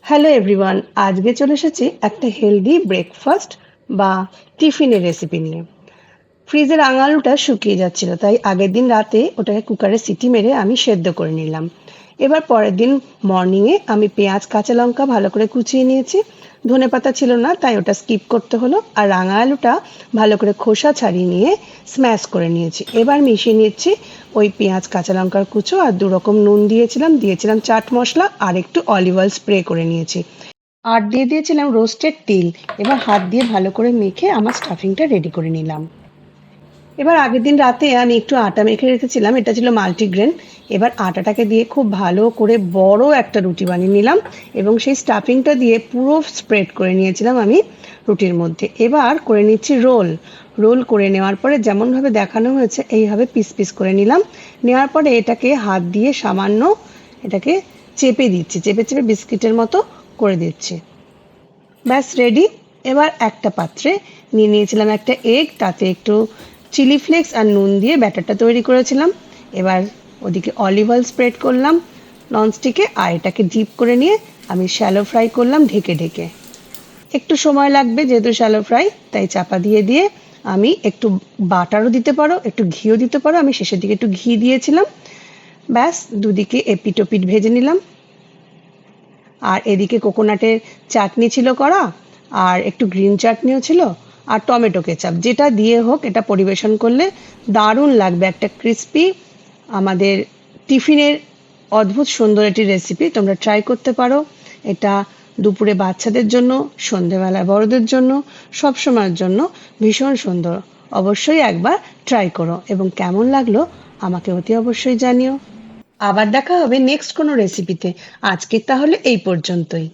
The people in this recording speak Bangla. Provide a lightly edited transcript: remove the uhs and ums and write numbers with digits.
হ্যালো এভরিওয়ান, আজকে চলে এসেছি একটা হেলদি ব্রেকফাস্ট বা টিফিনের রেসিপি নিয়ে। ফ্রিজের আঙালুটা শুকিয়ে যাচ্ছিল, তাই আগের দিন রাতে ওটাকে কুকারে সিটি মেরে আমি সেদ্ধ করে নিলাম। এবার পরের দিন মর্নিংয়ে আমি পেঁয়াজ কাঁচা লঙ্কা ভালো করে কুচিয়ে নিয়েছি। ধনেপাতা ছিল না, তাই ওটা স্কিপ করতে হলো। আর রাঙা আলুটা ভালো করে খোসা ছাড়িয়ে নিয়ে স্ম্যাশ করে নিয়েছি। এবার মিশিয়ে নিচ্ছি ওই পেঁয়াজ কাঁচা লঙ্কার কুচো, আর 2 রকম নুন দিয়েছিলাম চাট মশলা, আর একটু অলিভ অয়েল স্প্রে করে নিয়েছি। আর দিয়ে দিয়েছিলাম রোস্টেড তিল। এবার হাত দিয়ে ভালো করে মেখে আমার স্টাফিংটা রেডি করে নিলাম। এবার আগের দিন রাতে আমি একটু আটা মেখে রেখেছিলাম, এটা ছিল মাল্টিগ্রেন। এবার আটাটাকে দিয়ে খুব ভালো করে বড় একটা রুটি বানিয়ে নিলাম এবং সেই স্টাফিংটা দিয়ে পুরো স্প্রেড করে নিয়েছিলাম আমি রুটির মধ্যে। এবার করে নিচ্ছি রোল। রোল করে নেওয়ার পরে যেমনভাবে দেখানো হয়েছে এইভাবে পিস পিস করে নিলাম। নেওয়ার পরে এটাকে হাত দিয়ে সামান্য এটাকে চেপে দিচ্ছি, চেপে চেপে বিস্কিটের মতো করে দিচ্ছি। ব্যাস রেডি। এবার একটা পাত্রে নিয়ে নিয়েছিলাম একটা এগ, তাতে একটু চিলি ফ্লেক্স আর নুন দিয়ে ব্যাটারটা তৈরি করেছিলাম। এবার ওদিকে অলিভ অয়েল স্প্রেড করলাম ননস্টিকে, আর এটাকে ডিপ করে নিয়ে আমি শ্যালো ফ্রাই করলাম ঢেকে ঢেকে। একটু সময় লাগবে যেহেতু শ্যালো ফ্রাই, তাই চাপা দিয়ে দিয়ে আমি একটু বাটারও দিতে পারো, একটু ঘিও দিতে পারো, আমি শেষের দিকে একটু ঘি দিয়েছিলাম। ব্যাস দুদিকে এপিট ওপিট ভেজে নিলাম। আর এদিকে কোকোনাটের চাটনি ছিল করা, আর একটু গ্রিন চাটনিও ছিল, আর টমেটো কেচাপ। যেটা দিয়ে হোক এটা পরিবেশন করলে দারুণ লাগবে। একটা ক্রিস্পি আমাদের টিফিনের অদ্ভুত সুন্দর একটি রেসিপি, তোমরা ট্রাই করতে পারো। এটা দুপুরে বাচ্চাদের জন্য, সন্ধেবেলায় বড়দের জন্য, সব সময়ের জন্য ভীষণ সুন্দর। অবশ্যই একবার ট্রাই করো এবং কেমন লাগলো আমাকে অতি অবশ্যই জানিও। আবার দেখা হবে নেক্সট কোনো রেসিপিতে। আজকের তাহলে এই পর্যন্তই।